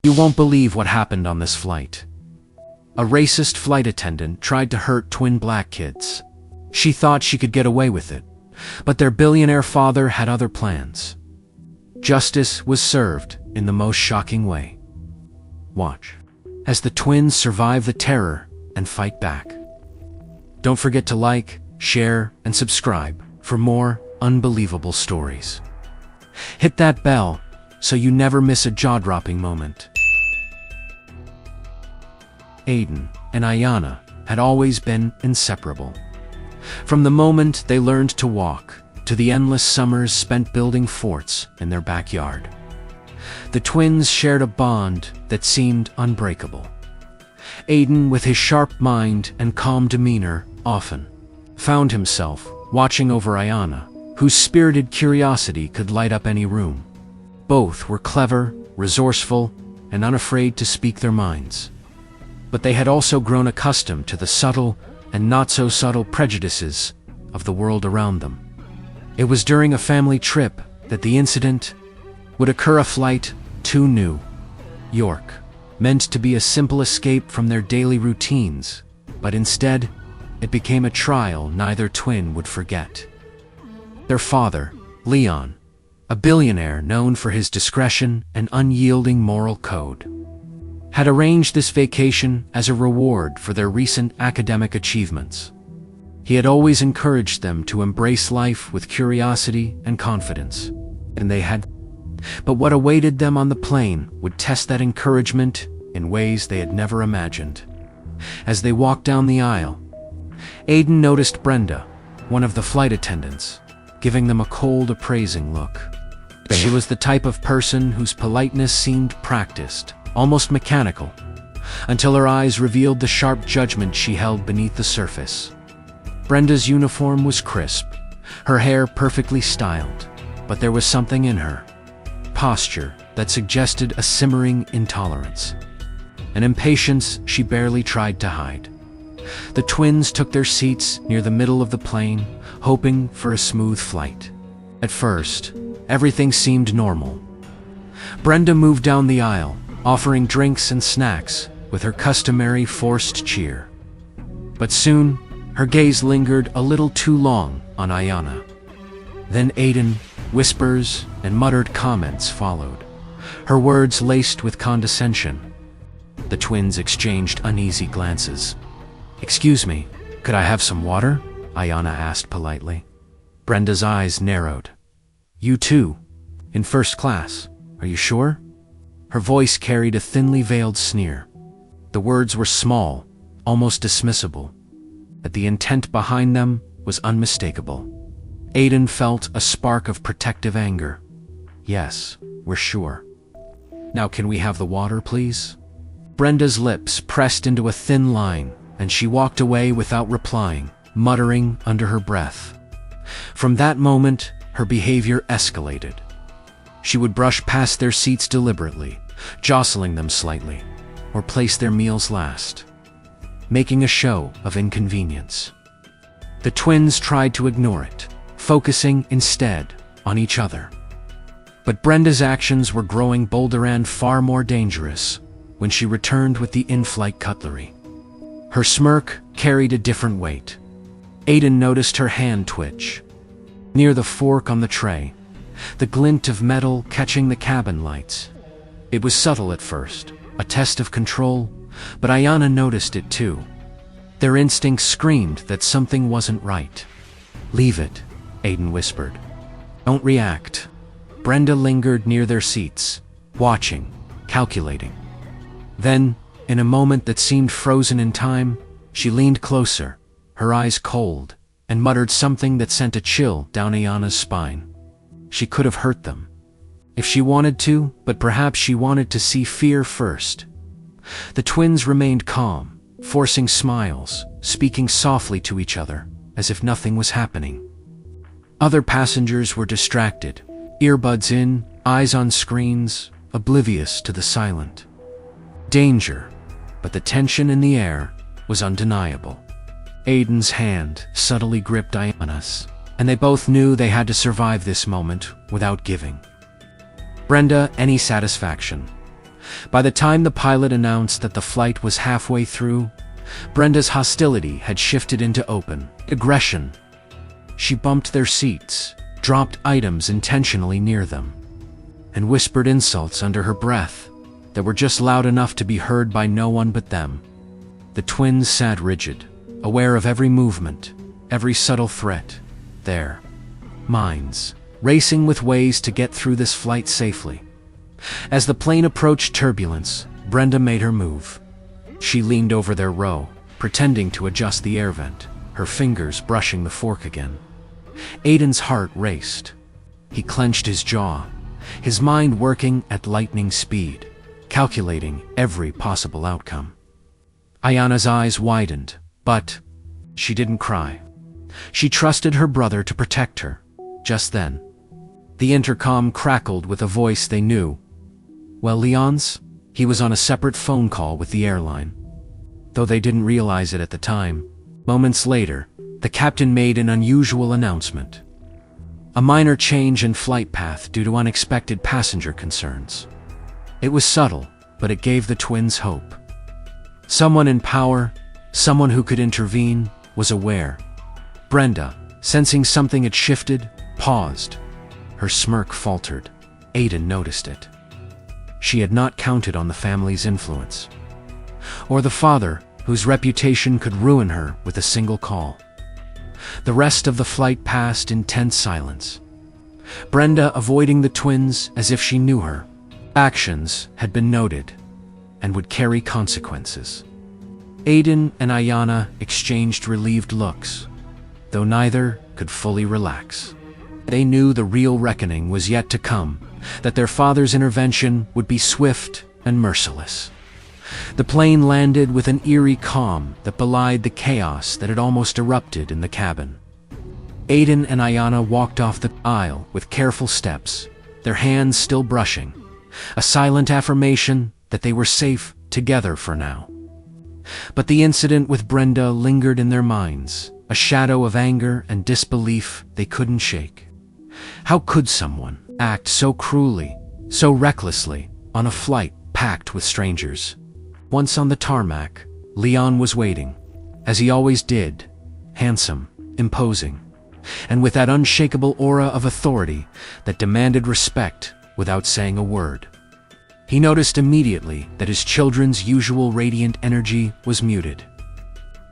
You won't believe what happened on this flight. A racist flight attendant tried to hurt twin black kids. She thought she could get away with it, but their billionaire father had other plans. Justice was served in the most shocking way. Watch as the twins survive the terror and fight back. Don't forget to like, share, and subscribe for more unbelievable stories. Hit that bell so you never miss a jaw-dropping moment. Aiden and Ayana had always been inseparable. From the moment they learned to walk, to the endless summers spent building forts in their backyard. The twins shared a bond that seemed unbreakable. Aiden, with his sharp mind and calm demeanor, often found himself watching over Ayana, whose spirited curiosity could light up any room. Both were clever, resourceful, and unafraid to speak their minds. But they had also grown accustomed to the subtle and not-so-subtle prejudices of the world around them. It was during a family trip that the incident would occur. A flight to New York, meant to be a simple escape from their daily routines, but instead, it became a trial neither twin would forget. Their father, Leon, a billionaire known for his discretion and unyielding moral code, had arranged this vacation as a reward for their recent academic achievements. He had always encouraged them to embrace life with curiosity and confidence, and they had. But what awaited them on the plane would test that encouragement in ways they had never imagined. As they walked down the aisle, Aiden noticed Brenda, one of the flight attendants, giving them a cold, appraising look. She was the type of person whose politeness seemed practiced, almost mechanical, until her eyes revealed the sharp judgment she held beneath the surface. Brenda's uniform was crisp, her hair perfectly styled, but there was something in her posture that suggested a simmering intolerance, an impatience she barely tried to hide. The twins took their seats near the middle of the plane, hoping for a smooth flight. At first, everything seemed normal. Brenda moved down the aisle, offering drinks and snacks with her customary forced cheer. But soon, her gaze lingered a little too long on Ayana. Then Aiden, whispers and muttered comments followed, her words laced with condescension. The twins exchanged uneasy glances. "Excuse me, could I have some water?" Ayana asked politely. Brenda's eyes narrowed. "You too? In first class? Are you sure?" Her voice carried a thinly veiled sneer. The words were small, almost dismissible, but the intent behind them was unmistakable. Aiden felt a spark of protective anger. "Yes, we're sure. Now can we have the water, please?" Brenda's lips pressed into a thin line, and she walked away without replying, muttering under her breath. From that moment, her behavior escalated. She would brush past their seats deliberately, jostling them slightly, or place their meals last, making a show of inconvenience. The twins tried to ignore it, focusing instead on each other. But Brenda's actions were growing bolder and far more dangerous when she returned with the in-flight cutlery. Her smirk carried a different weight. Aiden noticed her hand twitch. Near the fork on the tray, the glint of metal catching the cabin lights. It was subtle at first, a test of control, but Ayana noticed it too. Their instincts screamed that something wasn't right. "Leave it," Aiden whispered. "Don't react." Brenda lingered near their seats, watching, calculating. Then, in a moment that seemed frozen in time, she leaned closer, her eyes cold, and muttered something that sent a chill down Ayana's spine. She could have hurt them, if she wanted to, but perhaps she wanted to see fear first. The twins remained calm, forcing smiles, speaking softly to each other, as if nothing was happening. Other passengers were distracted, earbuds in, eyes on screens, oblivious to the silent danger, but the tension in the air was undeniable. Aiden's hand subtly gripped Ayana's, and they both knew they had to survive this moment without giving Brenda any satisfaction. By the time the pilot announced that the flight was halfway through, Brenda's hostility had shifted into open aggression. She bumped their seats, dropped items intentionally near them, and whispered insults under her breath that were just loud enough to be heard by no one but them. The twins sat rigid, aware of every movement, every subtle threat, their minds racing with ways to get through this flight safely. As the plane approached turbulence, Brenda made her move. She leaned over their row, pretending to adjust the air vent, her fingers brushing the fork again. Aiden's heart raced. He clenched his jaw, his mind working at lightning speed, calculating every possible outcome. Ayana's eyes widened, but she didn't cry. She trusted her brother to protect her. Just then, the intercom crackled with a voice they knew. Well, Leon's? He was on a separate phone call with the airline. Though they didn't realize it at the time, moments later, the captain made an unusual announcement. A minor change in flight path due to unexpected passenger concerns. It was subtle, but it gave the twins hope. Someone in power, someone who could intervene, was aware. Brenda, sensing something had shifted, paused. Her smirk faltered. Aiden noticed it. She had not counted on the family's influence, or the father, whose reputation could ruin her with a single call. The rest of the flight passed in tense silence. Brenda avoiding the twins as if she knew her. Actions had been noted and would carry consequences. Aiden and Ayana exchanged relieved looks, though neither could fully relax. They knew the real reckoning was yet to come, that their father's intervention would be swift and merciless. The plane landed with an eerie calm that belied the chaos that had almost erupted in the cabin. Aiden and Ayana walked off the aisle with careful steps, their hands still brushing, a silent affirmation that they were safe together for now. But the incident with Brenda lingered in their minds, a shadow of anger and disbelief they couldn't shake. How could someone act so cruelly, so recklessly, on a flight packed with strangers? Once on the tarmac, Leon was waiting, as he always did, handsome, imposing, and with that unshakable aura of authority that demanded respect without saying a word. He noticed immediately that his children's usual radiant energy was muted.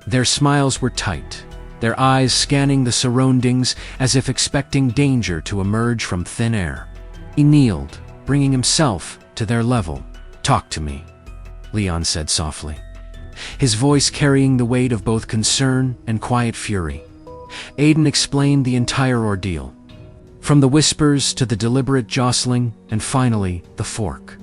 Their smiles were tight, their eyes scanning the surroundings as if expecting danger to emerge from thin air. He kneeled, bringing himself to their level. "Talk to me," Leon said softly, his voice carrying the weight of both concern and quiet fury. Aiden explained the entire ordeal, from the whispers to the deliberate jostling, and finally, the fork.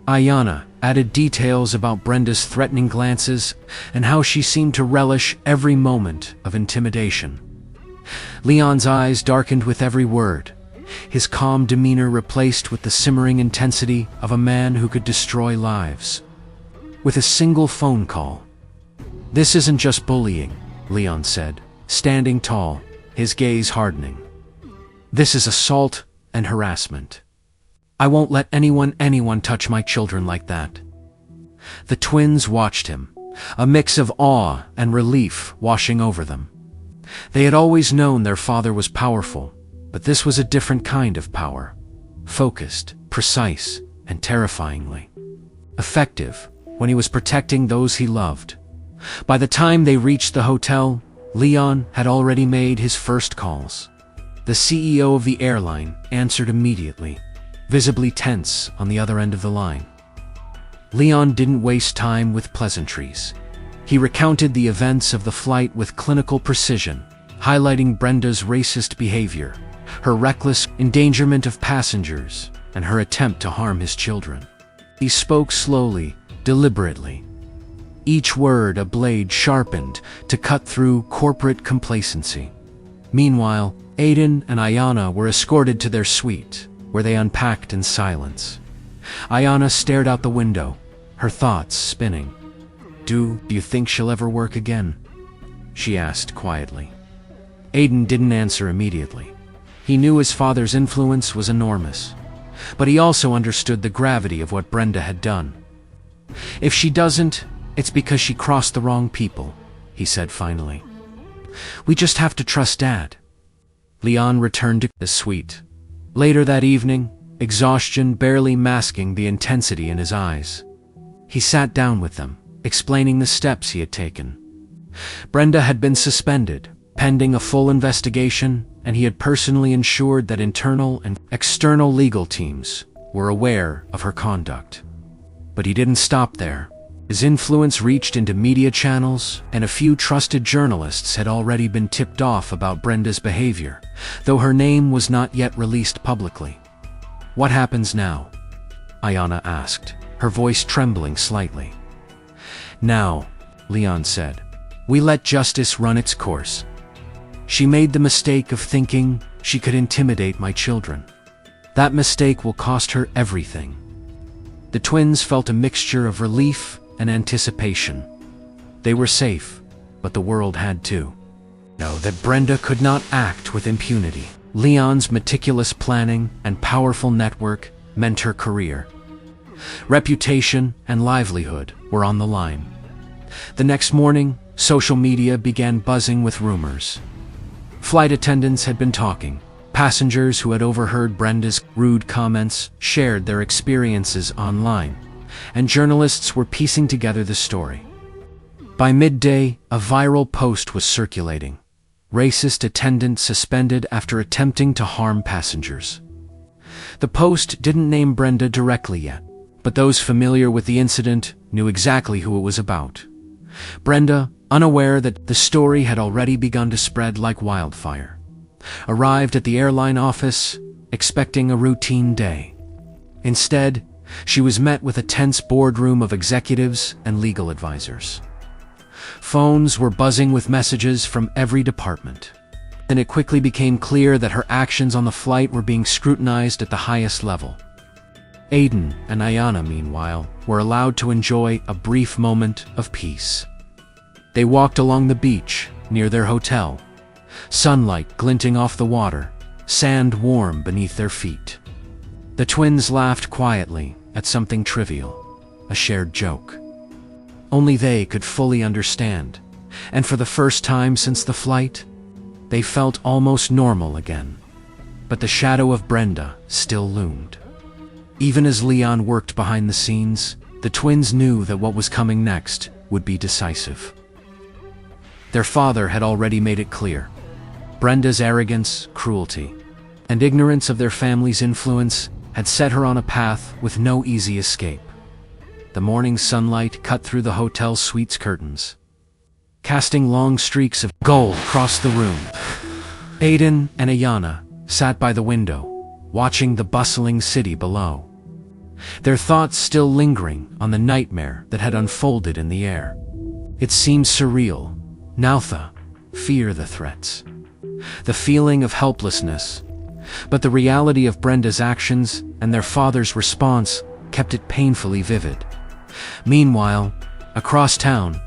Ayana added details about Brenda's threatening glances and how she seemed to relish every moment of intimidation. Leon's eyes darkened with every word, his calm demeanor replaced with the simmering intensity of a man who could destroy lives with a single phone call. "This isn't just bullying," Leon said, standing tall, his gaze hardening. "This is assault and harassment. I won't let anyone touch my children like that." The twins watched him, a mix of awe and relief washing over them. They had always known their father was powerful, but this was a different kind of power. Focused, precise, and terrifyingly effective when he was protecting those he loved. By the time they reached the hotel, Leon had already made his first calls. The CEO of the airline answered immediately, visibly tense on the other end of the line. Leon didn't waste time with pleasantries. He recounted the events of the flight with clinical precision, highlighting Brenda's racist behavior, her reckless endangerment of passengers, and her attempt to harm his children. He spoke slowly, deliberately, each word a blade sharpened to cut through corporate complacency. Meanwhile, Aiden and Ayana were escorted to their suite, where they unpacked in silence. Ayana stared out the window, her thoughts spinning. Do you think she'll ever work again?" she asked quietly. Aiden didn't answer immediately. He knew his father's influence was enormous, But he also understood the gravity of what Brenda had done. "If she doesn't, it's because she crossed the wrong people," he said finally. "We just have to trust Dad." Leon returned to the suite. Later that evening, exhaustion barely masking the intensity in his eyes. He sat down with them, explaining the steps he had taken. Brenda had been suspended, pending a full investigation, and he had personally ensured that internal and external legal teams were aware of her conduct. But he didn't stop there. His influence reached into media channels, and a few trusted journalists had already been tipped off about Brenda's behavior, though her name was not yet released publicly. "What happens now?" Ayana asked, her voice trembling slightly. "Now," Leon said, "we let justice run its course. She made the mistake of thinking she could intimidate my children. That mistake will cost her everything." The twins felt a mixture of relief and anticipation. They were safe, but the world had to know that Brenda could not act with impunity. Leon's meticulous planning and powerful network meant her career. Reputation and livelihood were on the line. The next morning, social media began buzzing with rumors. Flight attendants had been talking. Passengers who had overheard Brenda's rude comments shared their experiences online, and journalists were piecing together the story. By midday, a viral post was circulating. "Racist attendant suspended after attempting to harm passengers." The post didn't name Brenda directly yet, but those familiar with the incident knew exactly who it was about. Brenda, unaware that the story had already begun to spread like wildfire, arrived at the airline office expecting a routine day. Instead, she was met with a tense boardroom of executives and legal advisors. Phones were buzzing with messages from every department, and it quickly became clear that her actions on the flight were being scrutinized at the highest level. Aiden and Ayana, meanwhile, were allowed to enjoy a brief moment of peace. They walked along the beach near their hotel, sunlight glinting off the water, sand warm beneath their feet. The twins laughed quietly at something trivial, a shared joke. Only they could fully understand, and for the first time since the flight, they felt almost normal again. But the shadow of Brenda still loomed. Even as Leon worked behind the scenes, the twins knew that what was coming next would be decisive. Their father had already made it clear. Brenda's arrogance, cruelty, and ignorance of their family's influence had set her on a path with no easy escape. The morning sunlight cut through the hotel suite's curtains, casting long streaks of gold across the room. Aiden and Ayana sat by the window, watching the bustling city below, their thoughts still lingering on the nightmare that had unfolded in the air. It seemed surreal. Nautha, fear the threats, the feeling of helplessness, but the reality of Brenda's actions and their father's response kept it painfully vivid. Meanwhile, across town,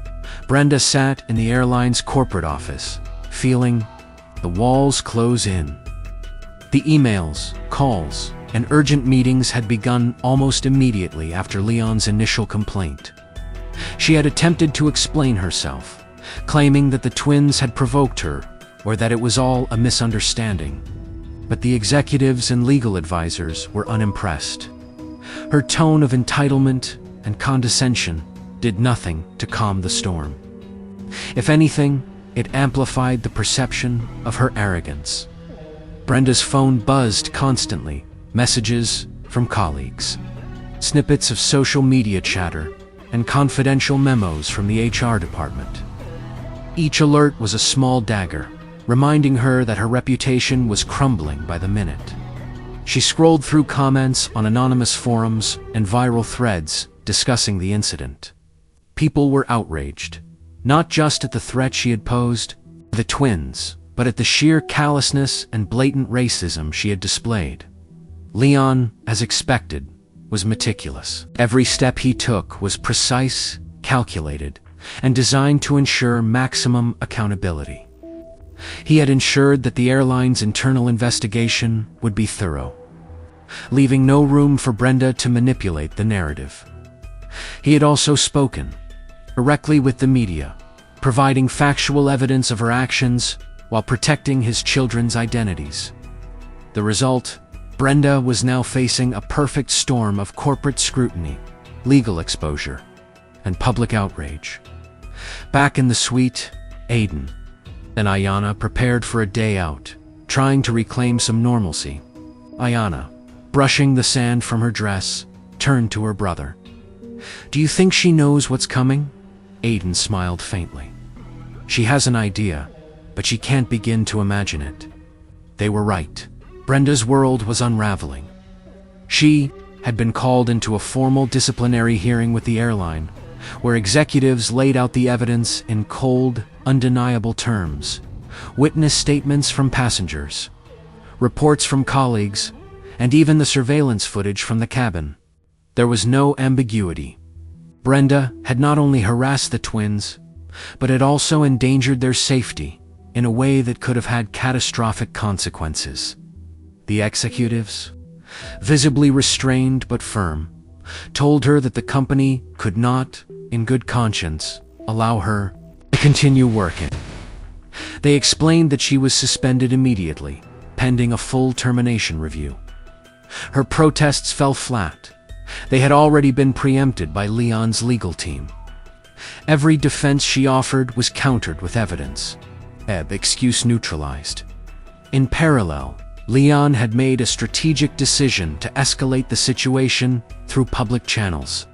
Brenda sat in the airline's corporate office, feeling the walls close in. The emails, calls, and urgent meetings had begun almost immediately after Leon's initial complaint. She had attempted to explain herself, claiming that the twins had provoked her or that it was all a misunderstanding. But the executives and legal advisors were unimpressed. Her tone of entitlement and condescension did nothing to calm the storm. If anything, it amplified the perception of her arrogance. Brenda's phone buzzed constantly, messages from colleagues, snippets of social media chatter, and confidential memos from the HR department. Each alert was a small dagger, reminding her that her reputation was crumbling by the minute. She scrolled through comments on anonymous forums and viral threads discussing the incident. People were outraged, not just at the threat she had posed to the twins, but at the sheer callousness and blatant racism she had displayed. Leon, as expected, was meticulous. Every step he took was precise, calculated, and designed to ensure maximum accountability. He had ensured that the airline's internal investigation would be thorough. leaving no room for Brenda to manipulate the narrative. He had also spoken directly with the media, providing factual evidence of her actions while protecting his children's identities. The result: Brenda was now facing a perfect storm of corporate scrutiny, legal exposure, and public outrage. Back in the suite, Aiden and Ayana prepared for a day out, trying to reclaim some normalcy. Ayana, brushing the sand from her dress, turned to her brother. "Do you think she knows what's coming?" Aiden smiled faintly. "She has an idea, but she can't begin to imagine it." They were right. Brenda's world was unraveling. She had been called into a formal disciplinary hearing with the airline, where executives laid out the evidence in cold, undeniable terms. Witness statements from passengers, reports from colleagues, and even the surveillance footage from the cabin. There was no ambiguity. Brenda had not only harassed the twins, but had also endangered their safety in a way that could have had catastrophic consequences. The executives, visibly restrained but firm, told her that the company could not, in good conscience, allow her to continue working. They explained that she was suspended immediately, pending a full termination review. Her protests fell flat. They had already been preempted by Leon's legal team. Every defense she offered was countered with evidence. Excuse neutralized. In parallel, Leon had made a strategic decision to escalate the situation through public channels.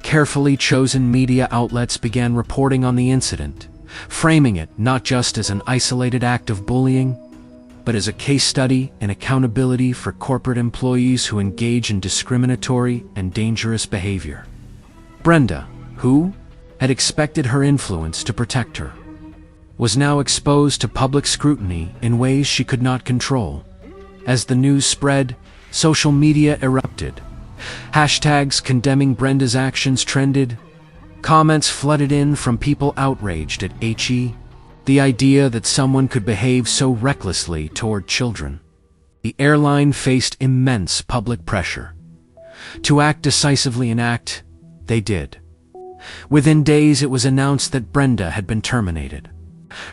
Carefully chosen media outlets began reporting on the incident, framing it not just as an isolated act of bullying, but as a case study in accountability for corporate employees who engage in discriminatory and dangerous behavior. Brenda, who had expected her influence to protect her, was now exposed to public scrutiny in ways she could not control. As the news spread, social media erupted. Hashtags condemning Brenda's actions trended. Comments flooded in from people outraged at the idea that someone could behave so recklessly toward children. The airline faced immense public pressure. To act decisively and act, they did. Within days it was announced that Brenda had been terminated,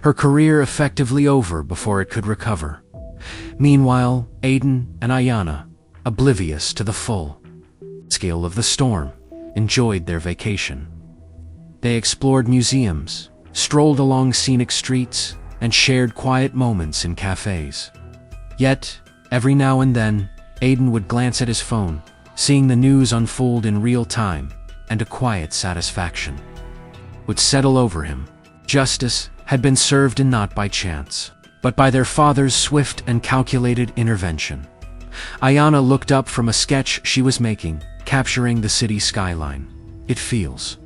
her career effectively over before it could recover. Meanwhile, Aiden and Ayana, oblivious to the full scale of the storm, enjoyed their vacation. They explored museums, strolled along scenic streets, and shared quiet moments in cafes. Yet, every now and then, Aiden would glance at his phone, seeing the news unfold in real time, and a quiet satisfaction would settle over him. Justice had been served, and not by chance, but by their father's swift and calculated intervention. Ayana looked up from a sketch she was making, capturing the city skyline. "It feels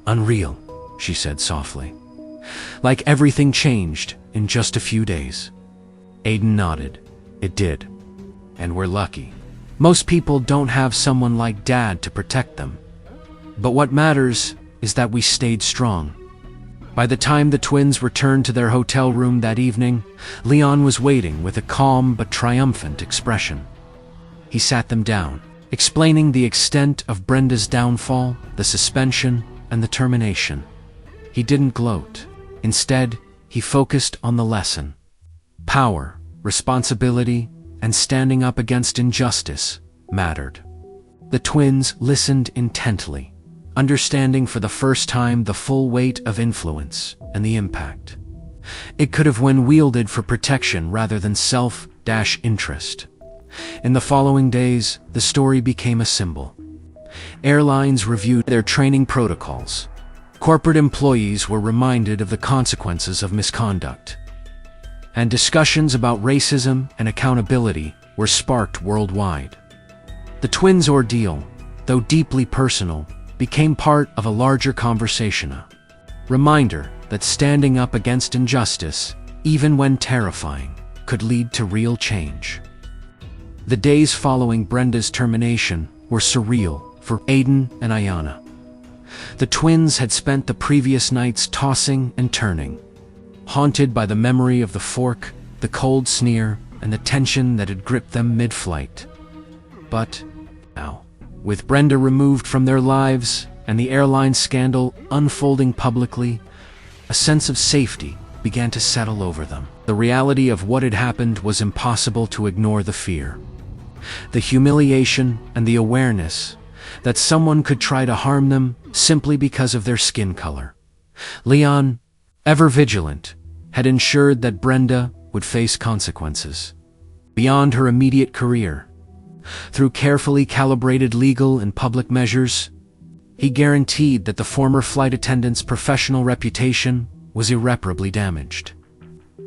unreal," she said softly. "Like everything changed in just a few days." Aiden nodded. "It did. And we're lucky. Most people don't have someone like Dad to protect them. But what matters is that we stayed strong." By the time the twins returned to their hotel room that evening, Leon was waiting with a calm but triumphant expression. He sat them down, explaining the extent of Brenda's downfall, the suspension, and the termination. He didn't gloat. Instead, he focused on the lesson. Power, responsibility, and standing up against injustice mattered. The twins listened intently, understanding for the first time the full weight of influence and the impact it could have when wielded for protection rather than self-interest. In the following days, the story became a symbol. Airlines reviewed their training protocols. Corporate employees were reminded of the consequences of misconduct. And discussions about racism and accountability were sparked worldwide. The twins' ordeal, though deeply personal, became part of a larger conversation, a reminder that standing up against injustice, even when terrifying, could lead to real change. The days following Brenda's termination were surreal for Aiden and Ayana. The twins had spent the previous nights tossing and turning, haunted by the memory of the fork, the cold sneer, and the tension that had gripped them mid-flight. But now, with Brenda removed from their lives and the airline scandal unfolding publicly, a sense of safety began to settle over them. The reality of what had happened was impossible to ignore. The fear, the humiliation, and the awareness that someone could try to harm them simply because of their skin color. Leon, ever vigilant, had ensured that Brenda would face consequences beyond her immediate career. Through carefully calibrated legal and public measures, he guaranteed that the former flight attendant's professional reputation was irreparably damaged.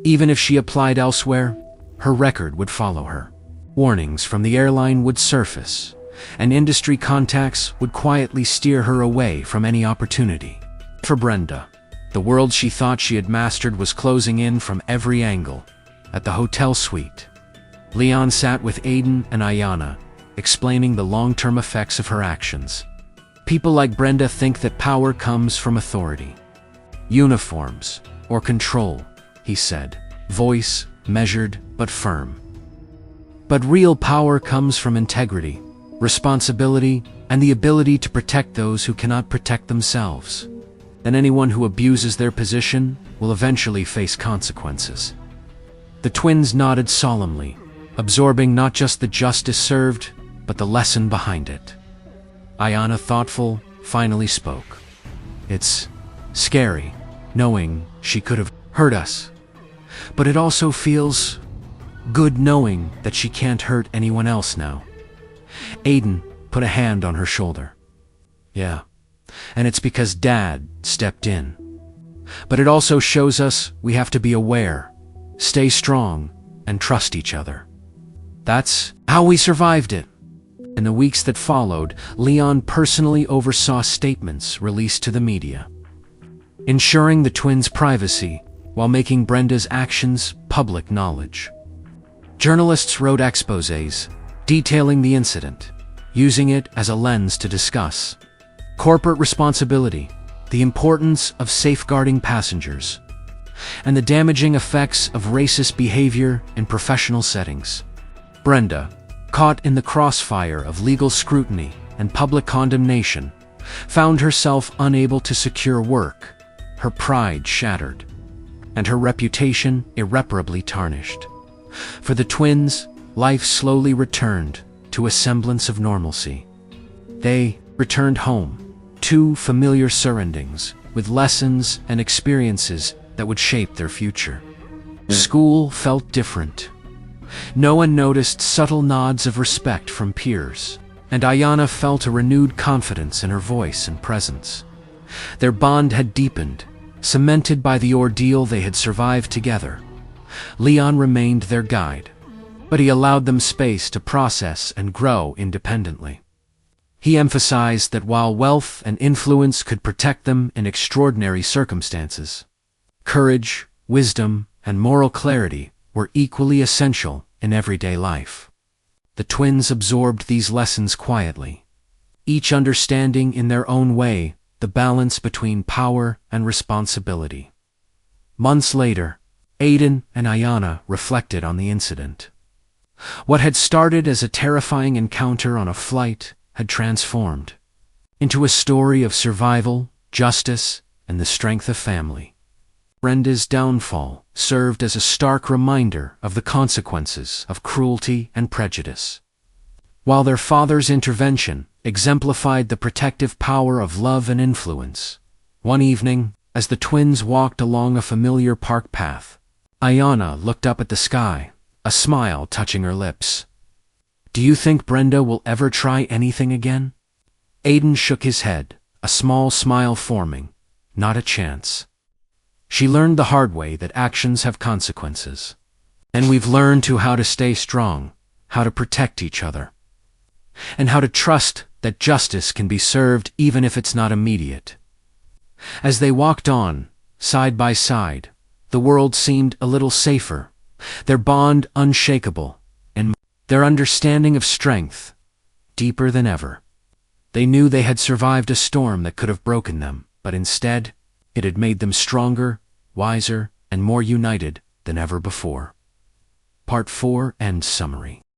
Even if she applied elsewhere, her record would follow her. Warnings from the airline would surface, and industry contacts would quietly steer her away from any opportunity. For Brenda, the world she thought she had mastered was closing in from every angle. At the hotel suite, Leon sat with Aiden and Ayana, explaining the long-term effects of her actions. People like Brenda think that power comes from authority, uniforms, or control, he said, voice measured but firm. But real power comes from integrity, responsibility, and the ability to protect those who cannot protect themselves. And anyone who abuses their position will eventually face consequences. The twins nodded solemnly, absorbing not just the justice served, but the lesson behind it. Ayana, thoughtful, finally spoke. It's scary, knowing she could have hurt us, but it also feels good knowing that she can't hurt anyone else now. Aiden put a hand on her shoulder. Yeah, and it's because Dad stepped in. But it also shows us we have to be aware, stay strong, and trust each other. That's how we survived it. In the weeks that followed, Leon personally oversaw statements released to the media, ensuring the twins' privacy while making Brenda's actions public knowledge. Journalists wrote exposés detailing the incident, using it as a lens to discuss corporate responsibility, the importance of safeguarding passengers, and the damaging effects of racist behavior in professional settings. Brenda, caught in the crossfire of legal scrutiny and public condemnation, found herself unable to secure work, her pride shattered, and her reputation irreparably tarnished. For the twins, life slowly returned to a semblance of normalcy. They returned home, to familiar surroundings, with lessons and experiences that would shape their future. School felt different. No one noticed subtle nods of respect from peers, and Ayana felt a renewed confidence in her voice and presence. Their bond had deepened, cemented by the ordeal they had survived together. Leon remained their guide, but he allowed them space to process and grow independently. He emphasized that while wealth and influence could protect them in extraordinary circumstances, courage, wisdom, and moral clarity were equally essential in everyday life. The twins absorbed these lessons quietly, each understanding in their own way the balance between power and responsibility. Months later, Aiden and Ayana reflected on the incident. What had started as a terrifying encounter on a flight had transformed into a story of survival, justice, and the strength of family. Brenda's downfall served as a stark reminder of the consequences of cruelty and prejudice, while their father's intervention exemplified the protective power of love and influence. One evening, as the twins walked along a familiar park path, Ayana looked up at the sky, a smile touching her lips. "Do you think Brenda will ever try anything again?" Aiden shook his head, a small smile forming. "Not a chance. She learned the hard way that actions have consequences. And we've learned how to stay strong, how to protect each other, and how to trust that justice can be served even if it's not immediate." As they walked on, side by side, the world seemed a little safer, their bond unshakable, and their understanding of strength deeper than ever. They knew they had survived a storm that could have broken them, but instead, it had made them stronger, wiser, and more united than ever before. Part 4 End Summary.